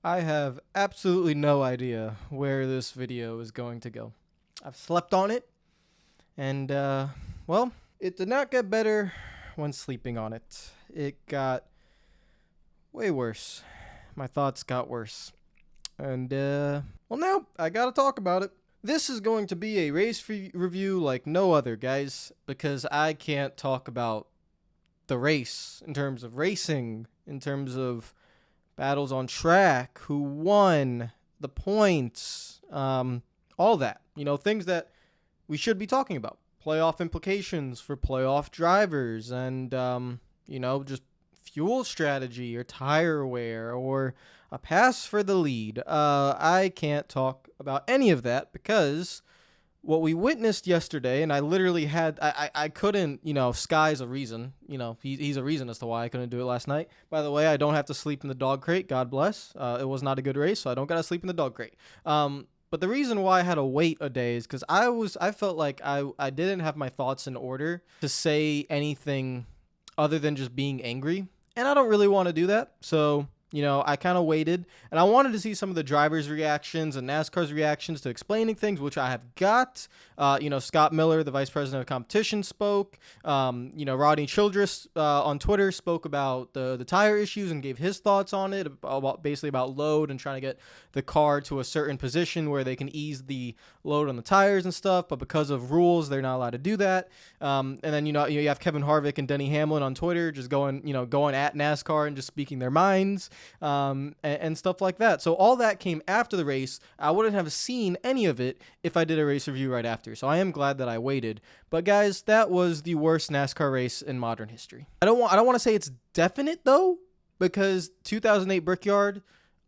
I have absolutely no idea where this video is going to go. I've slept on it, and, well, it did not get better when sleeping on it. It got way worse. My thoughts got worse. And, well, now I gotta talk about it. This is going to be a race review like no other, guys, because I can't talk about the race in terms of racing, in terms of battles on track, who won, the points, all that. Things that we should be talking about. Playoff implications for playoff drivers and, just fuel strategy or tire wear or a pass for the lead. I can't talk about any of that because what we witnessed yesterday, and I literally had, I couldn't, sky's a reason, he's a reason as to why I couldn't do it last night. By the way, I don't have to sleep in the dog crate, God bless. It was not a good race, so I don't got to sleep in the dog crate. But the reason why I had to wait a day is because I felt like I didn't have my thoughts in order to say anything other than just being angry. And I don't really want to do that. So, I kind of waited, and I wanted to see some of the drivers' reactions and NASCAR's reactions to explaining things, which I have got. Scott Miller, the vice president of competition, spoke. Rodney Childress on Twitter spoke about the tire issues and gave his thoughts on it, basically about load and trying to get the car to a certain position where they can ease the load on the tires and stuff. But because of rules, they're not allowed to do that. And then you have Kevin Harvick and Denny Hamlin on Twitter just going at NASCAR and just speaking their minds. And stuff like that. So all that came after the race. I wouldn't have seen any of it if I did a race review right after. So I am glad that I waited. But guys, that was the worst NASCAR race in modern history. I don't want to say it's definite though, because 2008 Brickyard,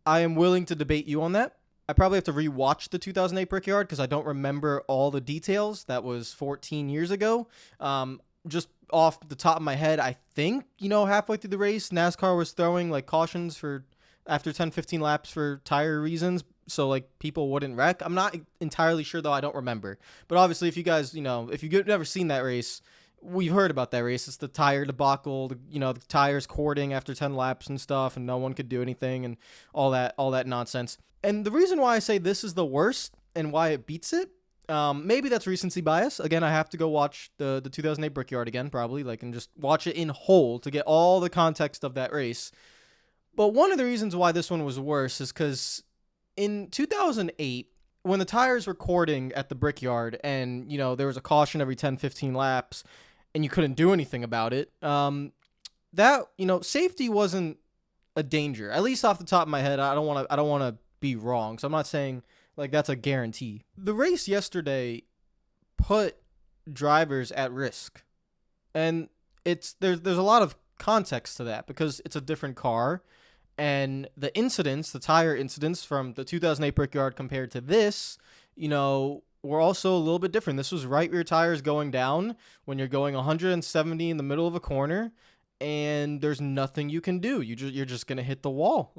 I am willing to debate you on that. I probably have to rewatch the 2008 Brickyard because I don't remember all the details. That was 14 years ago. Just off the top of my head, I think, halfway through the race, NASCAR was throwing like cautions for after 10, 15 laps for tire reasons. So like people wouldn't wreck. I'm not entirely sure though. I don't remember. But obviously if you guys, if you've never seen that race, we've heard about that race. It's the tire debacle, the tires cording after 10 laps and stuff, and no one could do anything and all that nonsense. And the reason why I say this is the worst and why it beats it, maybe that's recency bias. Again, I have to go watch the 2008 Brickyard again, probably, and just watch it in whole to get all the context of that race. But one of the reasons why this one was worse is because in 2008, when the tires were cording at the Brickyard and, there was a caution every 10, 15 laps and you couldn't do anything about it, safety wasn't a danger. At least off the top of my head, I don't want to be wrong. So I'm not saying that's a guarantee. The race yesterday put drivers at risk. And there's a lot of context to that because it's a different car. And the tire incidents from the 2008 Brickyard compared to this, were also a little bit different. This was right rear tires going down when you're going 170 in the middle of a corner and there's nothing you can do. You're just going to hit the wall.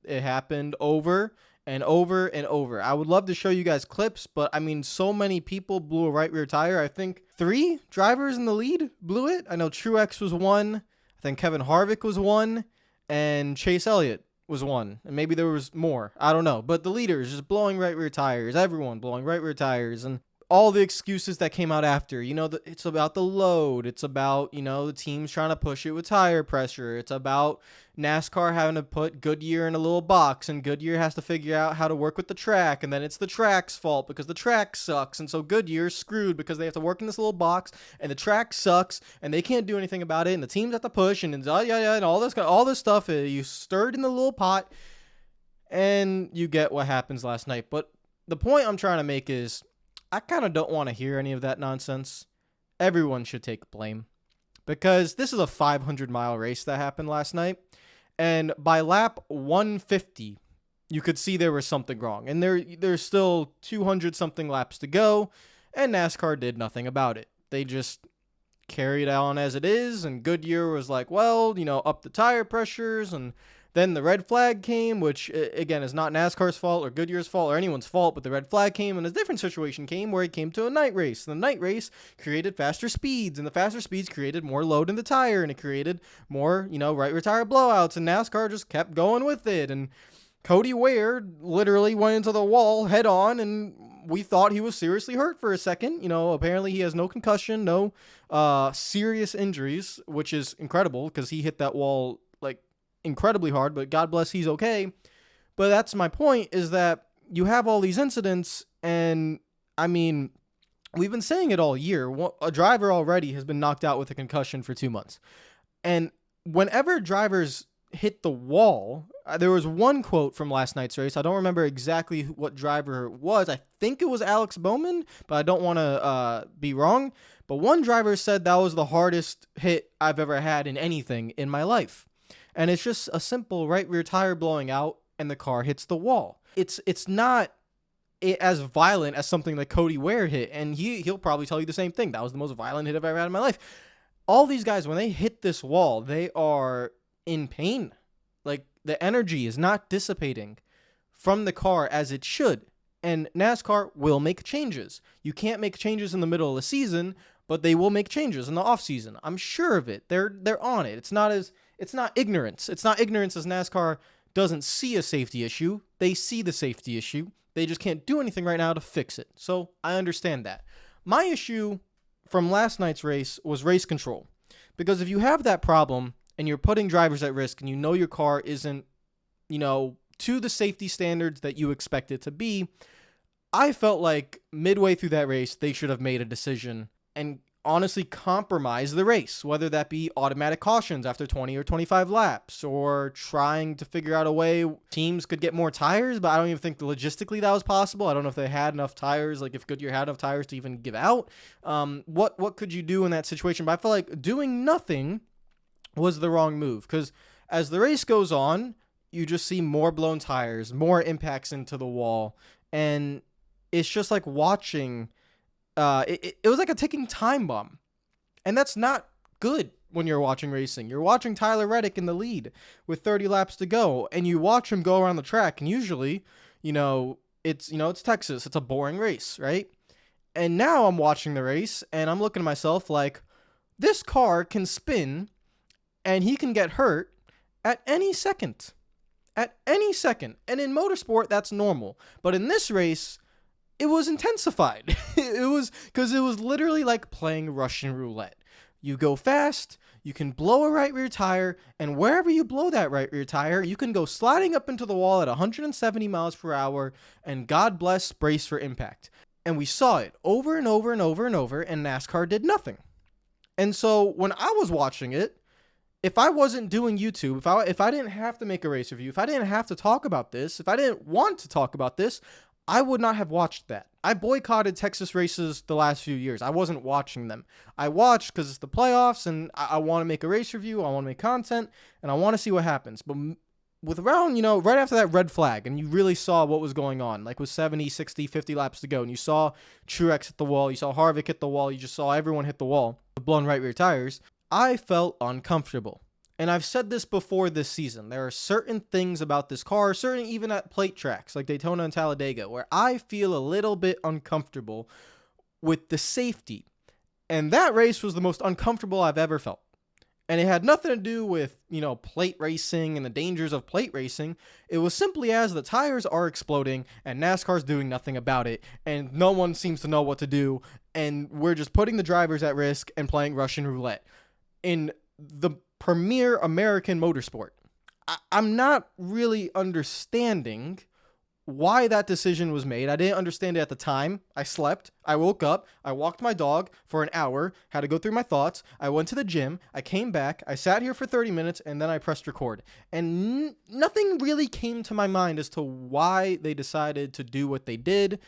It happened over and over and over. I would love to show you guys clips, but so many people blew a right rear tire. I think 3 drivers in the lead blew it. I know Truex was one. I think Kevin Harvick was one, and Chase Elliott was one. And maybe there was more. I don't know. But the leaders just blowing right rear tires. Everyone blowing right rear tires. And all the excuses that came out after, it's about the load. It's about, the teams trying to push it with tire pressure. It's about NASCAR having to put Goodyear in a little box, and Goodyear has to figure out how to work with the track, and then it's the track's fault because the track sucks, and so Goodyear's screwed because they have to work in this little box, and the track sucks, and they can't do anything about it, and the teams have to push, and all this stuff you stirred in the little pot, and you get what happens last night. But the point I'm trying to make is, I kind of don't want to hear any of that nonsense. Everyone should take blame because this is a 500-mile race that happened last night. And by lap 150, you could see there was something wrong. And there's still 200-something laps to go, and NASCAR did nothing about it. They just carried on as it is, and Goodyear was like, well, up the tire pressures, and then the red flag came, which, again, is not NASCAR's fault or Goodyear's fault or anyone's fault, but the red flag came, and a different situation came where it came to a night race. The night race created faster speeds, and the faster speeds created more load in the tire, and it created more, right rear tire blowouts, and NASCAR just kept going with it, and Cody Ware literally went into the wall head on, and we thought he was seriously hurt for a second. Apparently he has no concussion, no serious injuries, which is incredible because he hit that wall like incredibly hard, but God bless he's okay. But that's my point, is that you have all these incidents, and I mean, we've been saying it all year. A driver already has been knocked out with a concussion for 2 months. And whenever drivers hit the wall, there was one quote from last night's race. I don't remember exactly what driver it was. I think it was Alex Bowman, but I don't want to be wrong. But one driver said that was the hardest hit I've ever had in anything in my life. And it's just a simple right rear tire blowing out and the car hits the wall. It's not as violent as something that Cody Ware hit, and he'll probably tell you the same thing. That was the most violent hit I've ever had in my life. All these guys, when they hit this wall, they are in pain. Like, the energy is not dissipating from the car as it should. And NASCAR will make changes. You can't make changes in the middle of the season, but they will make changes in the off season. I'm sure of it. They're on it. It's not ignorance. It's not ignorance as NASCAR doesn't see a safety issue. They see the safety issue. They just can't do anything right now to fix it. So I understand that. My issue from last night's race was race control. Because if you have that problem and you're putting drivers at risk and you know your car isn't, to the safety standards that you expect it to be, I felt like midway through that race, they should have made a decision and honestly compromise the race, whether that be automatic cautions after 20 or 25 laps, or trying to figure out a way teams could get more tires, but I don't even think logistically that was possible. I don't know if they had enough tires, like if Goodyear had enough tires to even give out. What could you do in that situation? But I feel like doing nothing was the wrong move, because as the race goes on, you just see more blown tires, more impacts into the wall, and it's just like watching. It was like a ticking time bomb. And that's not good when you're watching racing. You're watching Tyler Reddick in the lead with 30 laps to go, and you watch him go around the track, and usually, it's Texas. It's a boring race, right? And now I'm watching the race, and I'm looking at myself like, this car can spin, and he can get hurt at any second. At any second. And in motorsport, that's normal. But in this race, it was intensified. It was because it was literally like playing Russian roulette. You go fast, you can blow a right rear tire, and wherever you blow that right rear tire, you can go sliding up into the wall at 170 miles per hour, and God bless, brace for impact. And we saw it over and over and over and over, and NASCAR did nothing. And so when I was watching it, if I wasn't doing YouTube, if I didn't have to make a race review, if I didn't have to talk about this, if I didn't want to talk about this, I would not have watched that. I boycotted Texas races the last few years. I wasn't watching them. I watched because it's the playoffs, and I want to make a race review. I want to make content, and I want to see what happens. But with around, right after that red flag, and you really saw what was going on, like with 70, 60, 50 laps to go, and you saw Truex hit the wall, you saw Harvick hit the wall, you just saw everyone hit the wall with blown right rear tires, I felt uncomfortable. And I've said this before this season. There are certain things about this car, certain even at plate tracks like Daytona and Talladega, where I feel a little bit uncomfortable with the safety. And that race was the most uncomfortable I've ever felt. And it had nothing to do with, plate racing and the dangers of plate racing. It was simply as the tires are exploding and NASCAR's doing nothing about it, and no one seems to know what to do, and we're just putting the drivers at risk and playing Russian roulette in the premier American motorsport. I'm not really understanding why that decision was made. I didn't understand it at the time. I slept. I woke up. I walked my dog for an hour, had to go through my thoughts. I went to the gym. I came back. I sat here for 30 minutes, and then I pressed record. And nothing really came to my mind as to why they decided to do what they did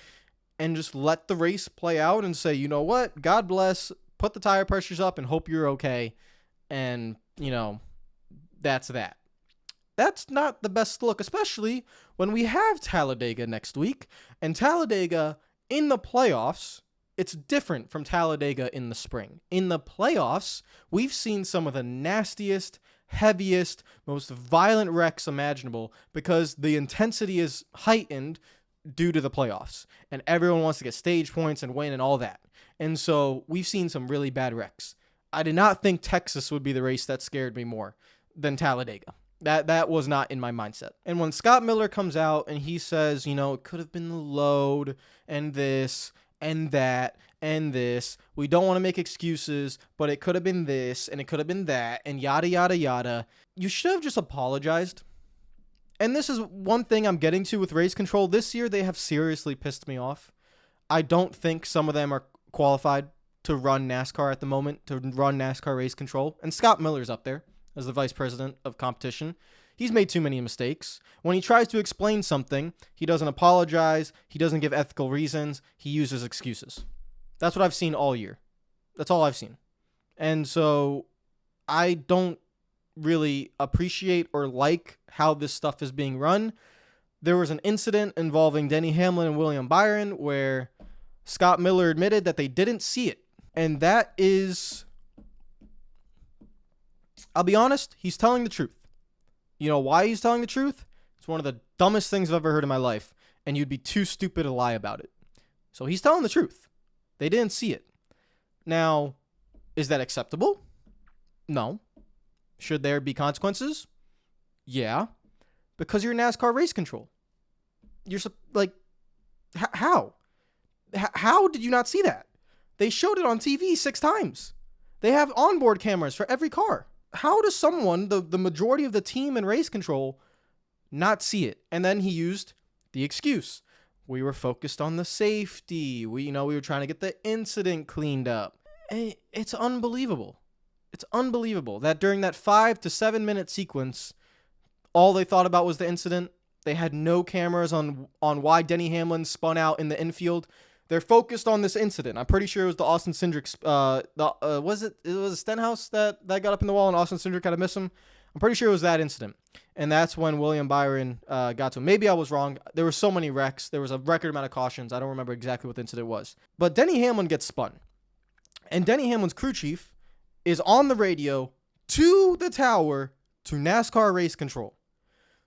and just let the race play out and say, you know what? God bless. Put the tire pressures up and hope you're okay. And, that's that. That's not the best look, especially when we have Talladega next week. And Talladega in the playoffs, it's different from Talladega in the spring. In the playoffs, we've seen some of the nastiest, heaviest, most violent wrecks imaginable because the intensity is heightened due to the playoffs. And everyone wants to get stage points and win and all that. And so we've seen some really bad wrecks. I did not think Texas would be the race that scared me more than Talladega. That was not in my mindset. And when Scott Miller comes out and he says, it could have been the load and this and that and this. We don't want to make excuses, but it could have been this and it could have been that and yada, yada, yada. You should have just apologized. And this is one thing I'm getting to with race control. This year, they have seriously pissed me off. I don't think some of them are qualified to run NASCAR at the moment, to run NASCAR race control. And Scott Miller's up there as the vice president of competition. He's made too many mistakes. When he tries to explain something, he doesn't apologize. He doesn't give ethical reasons. He uses excuses. That's what I've seen all year. That's all I've seen. And so I don't really appreciate or like how this stuff is being run. There was an incident involving Denny Hamlin and William Byron where Scott Miller admitted that they didn't see it. And that is, I'll be honest, he's telling the truth. You know why he's telling the truth? It's one of the dumbest things I've ever heard in my life, and you'd be too stupid to lie about it. So he's telling the truth. They didn't see it. Now, is that acceptable? No. Should there be consequences? Yeah. Because you're NASCAR race control. You're like, how? How did you not see that? They showed it on TV 6 times. They have onboard cameras for every car. How does someone, the majority of the team in race control, not see it? And then he used the excuse. We were focused on the safety. We were trying to get the incident cleaned up. And it's unbelievable. It's unbelievable that during that 5 to 7 minute sequence, all they thought about was the incident. They had no cameras on why Denny Hamlin spun out in the infield. They're focused on this incident. I'm pretty sure it was the Austin Cindric. Was it Stenhouse that got up in the wall and Austin Cindric had to miss him? I'm pretty sure it was that incident. And that's when William Byron got to him. Maybe I was wrong. There were so many wrecks. There was a record amount of cautions. I don't remember exactly what the incident was. But Denny Hamlin gets spun. And Denny Hamlin's crew chief is on the radio to the tower to NASCAR race control.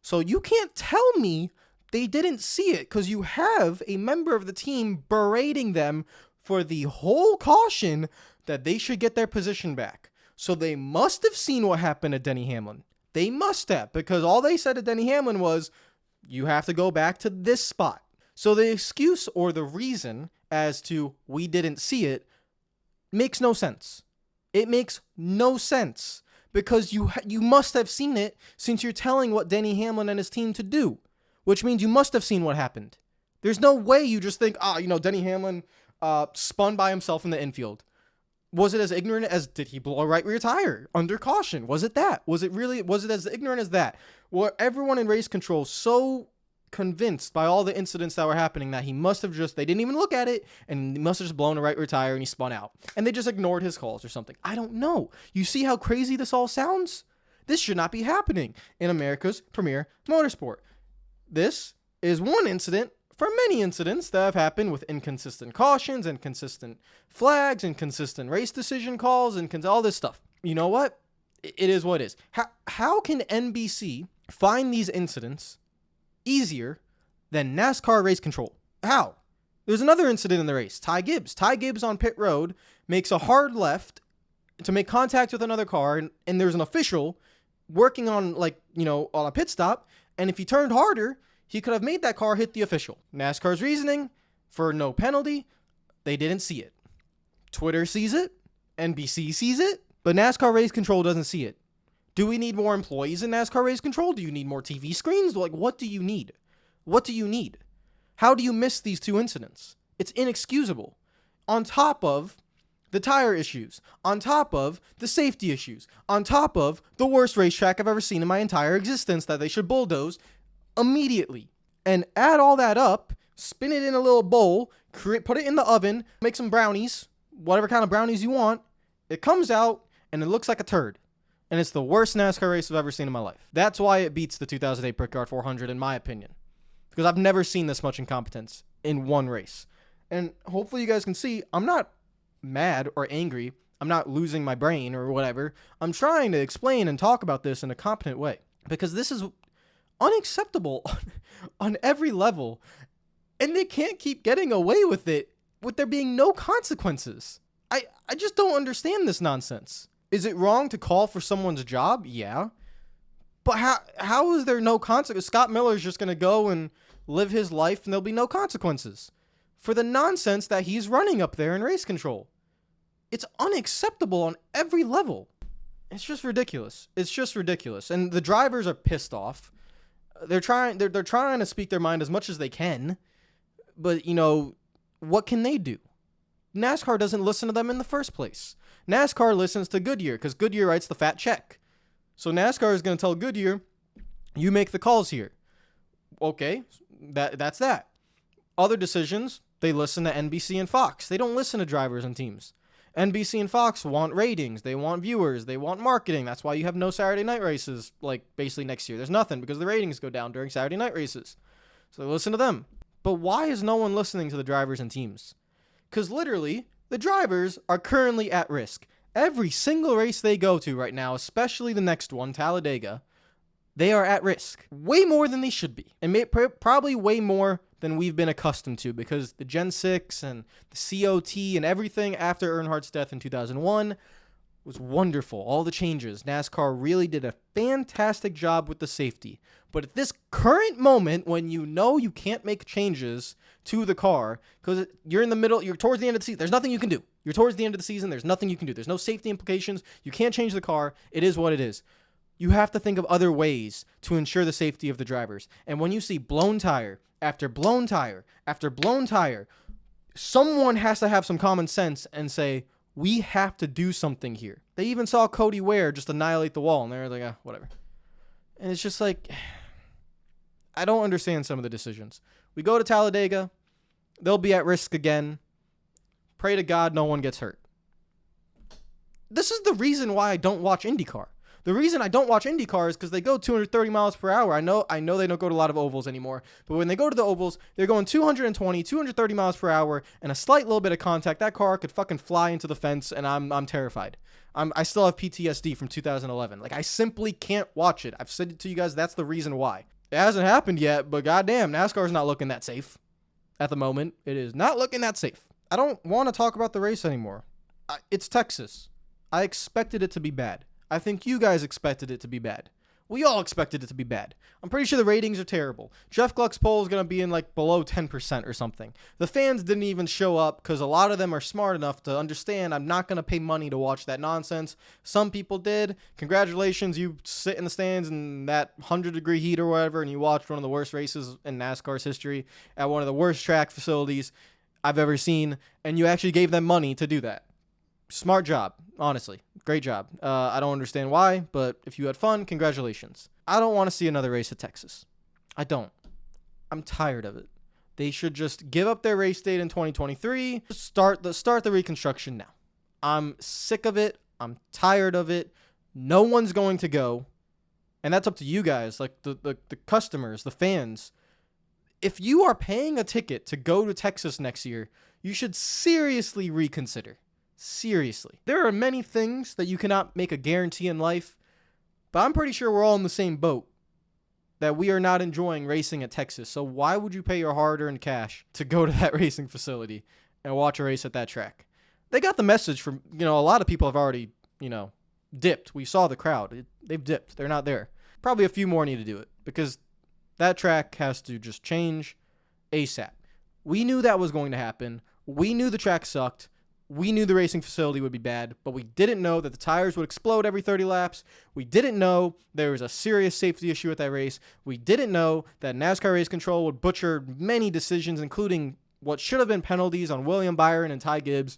So you can't tell me they didn't see it because you have a member of the team berating them for the whole caution that they should get their position back. So they must have seen what happened to Denny Hamlin. They must have, because all they said to Denny Hamlin was, you have to go back to this spot. So the excuse or the reason as to we didn't see it makes no sense. It makes no sense because you must have seen it since you're telling what Denny Hamlin and his team to do, which means you must have seen what happened. There's no way you just think, Denny Hamlin spun by himself in the infield. Was it as ignorant as, did he blow a right rear tire under caution? Was it that? Was it as ignorant as that? Well, everyone in race control so convinced by all the incidents that were happening that he must have they didn't even look at it, and he must have just blown a right rear tire and he spun out. And they just ignored his calls or something. I don't know. You see how crazy this all sounds? This should not be happening in America's premier motorsport. This is one incident for many incidents that have happened with inconsistent cautions, inconsistent flags, inconsistent race decision calls, and all this stuff. You know what? It is what it is. How can NBC find these incidents easier than NASCAR race control? How? There's another incident in the race. Ty Gibbs on pit road makes a hard left to make contact with another car, and there's an official working on on a pit stop, and if he turned harder, he could have made that car hit the official. NASCAR's reasoning for no penalty, they didn't see it. Twitter sees it, NBC sees it, but NASCAR race control doesn't see it. Do we need more employees in NASCAR race control? Do you need more TV screens? What do you need? What do you need? How do you miss these 2 incidents? It's inexcusable. On top of the tire issues, on top of the safety issues, on top of the worst racetrack I've ever seen in my entire existence that they should bulldoze immediately. And add all that up, spin it in a little bowl, put it in the oven, make some brownies, whatever kind of brownies you want. It comes out and it looks like a turd. And it's the worst NASCAR race I've ever seen in my life. That's why it beats the 2008 Brickyard 400 in my opinion. Because I've never seen this much incompetence in one race. And hopefully you guys can see, I'm not mad or angry. I'm not losing my brain or whatever. I'm trying to explain and talk about this in a competent way. Because this is unacceptable on every level. And they can't keep getting away with it with there being no consequences. I just don't understand this nonsense. Is it wrong to call for someone's job? Yeah. But how is there no consequence? Scott Miller is just going to go and live his life and there'll be no consequences for the nonsense that he's running up there in race control. It's unacceptable on every level. It's just ridiculous. It's just ridiculous. And the drivers are pissed off. They're trying to speak their mind as much as they can. But, you know, what can they do? NASCAR doesn't listen to them in the first place. NASCAR listens to Goodyear because Goodyear writes the fat check. So NASCAR is going to tell Goodyear, you make the calls here. Okay, that's that. Other decisions, they listen to NBC and Fox. They don't listen to drivers and teams. NBC and Fox want ratings. They want viewers. They want marketing. That's why you have no Saturday night races, like, basically next year. There's nothing because the ratings go down during Saturday night races. So they listen to them. But why is no one listening to the drivers and teams? Because literally, the drivers are currently at risk. Every single race they go to right now, especially the next one, Talladega, they are at risk. Way more than they should be. And probably way more than we've been accustomed to, because the Gen 6 and the COT and everything after Earnhardt's death in 2001 was wonderful. All the changes. NASCAR really did a fantastic job with the safety. But at this current moment, when you know you can't make changes to the car, because you're in the middle, you're towards the end of the season, there's nothing you can do. You're towards the end of the season, there's nothing you can do. There's no safety implications. You can't change the car. It is what it is. You have to think of other ways to ensure the safety of the drivers. And when you see blown tire after blown tire after blown tire, someone has to have some common sense and say, we have to do something here. They even saw Cody Ware just annihilate the wall, and they're like, whatever. And it's just like, I don't understand some of the decisions. We go to Talladega. They'll be at risk again. Pray to God no one gets hurt. This is the reason why I don't watch IndyCar. The reason I don't watch IndyCar is because they go 230 miles per hour. I know they don't go to a lot of ovals anymore, but when they go to the ovals, they're going 220, 230 miles per hour, and a slight little bit of contact. That car could fucking fly into the fence, and I'm terrified. I still have PTSD from 2011. Like, I simply can't watch it. I've said it to you guys. That's the reason why. It hasn't happened yet, but goddamn, NASCAR's not looking that safe at the moment. It is not looking that safe. I don't want to talk about the race anymore. It's Texas. I expected it to be bad. I think you guys expected it to be bad. We all expected it to be bad. I'm pretty sure the ratings are terrible. Jeff Gluck's poll is going to be in like below 10% or something. The fans didn't even show up because a lot of them are smart enough to understand I'm not going to pay money to watch that nonsense. Some people did. Congratulations, you sit in the stands in that 100-degree heat or whatever, and you watched one of the worst races in NASCAR's history at one of the worst track facilities I've ever seen, and you actually gave them money to do that. Smart job, honestly. Great job. I don't understand why, but if you had fun, congratulations. I don't want to see another race at Texas. I don't. I'm tired of it. They should just give up their race date in 2023. Start the reconstruction now. I'm sick of it. I'm tired of it. No one's going to go. And that's up to you guys, like the customers, the fans. If you are paying a ticket to go to Texas next year, you should seriously reconsider. Seriously. There are many things that you cannot make a guarantee in life, but I'm pretty sure we're all in the same boat, that we are not enjoying racing at Texas. So why would you pay your hard-earned cash to go to that racing facility and watch a race at that track? They got the message from, a lot of people have already, dipped. We saw the crowd. They've dipped. They're not there. Probably a few more need to do it because that track has to just change ASAP. We knew that was going to happen. We knew the track sucked. We knew the racing facility would be bad, but we didn't know that the tires would explode every 30 laps. We didn't know there was a serious safety issue at that race. We didn't know that NASCAR Race Control would butcher many decisions, including what should have been penalties on William Byron and Ty Gibbs,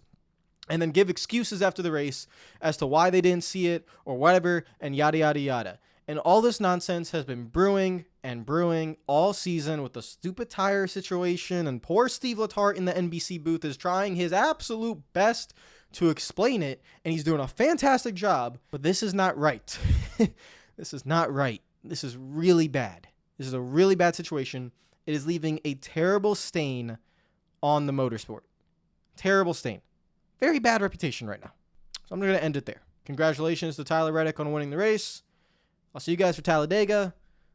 and then give excuses after the race as to why they didn't see it or whatever, and yada, yada, yada. And all this nonsense has been brewing and brewing all season with the stupid tire situation, and poor Steve Letarte in the NBC booth is trying his absolute best to explain it, and he's doing a fantastic job, but this is not right. This is not right. This is really bad. This is a really bad situation. It is leaving a terrible stain on the motorsport. Terrible stain. Very bad reputation right now. So I'm going to end it there. Congratulations to Tyler Reddick on winning the race. I'll see you guys for Talladega.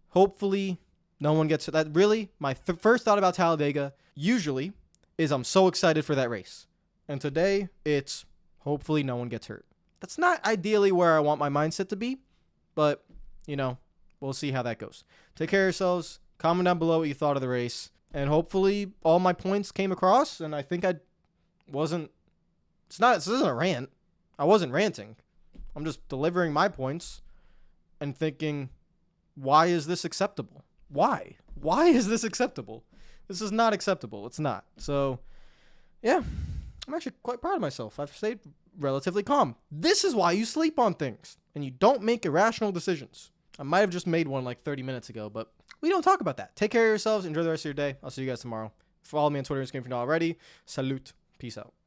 Hopefully, no one gets that. Really, my first thought about Talladega usually is I'm so excited for that race. And today, it's hopefully no one gets hurt. That's not ideally where I want my mindset to be, but, we'll see how that goes. Take care of yourselves. Comment down below what you thought of the race. And hopefully all my points came across. And I think this isn't a rant. I wasn't ranting. I'm just delivering my points and thinking, why is this acceptable? Why? Why is this acceptable? This is not acceptable. It's not. So, yeah, I'm actually quite proud of myself. I've stayed relatively calm. This is why you sleep on things and you don't make irrational decisions. I might have just made one like 30 minutes ago, but we don't talk about that. Take care of yourselves. Enjoy the rest of your day. I'll see you guys tomorrow. Follow me on Twitter and Instagram if you're not already. Salute. Peace out.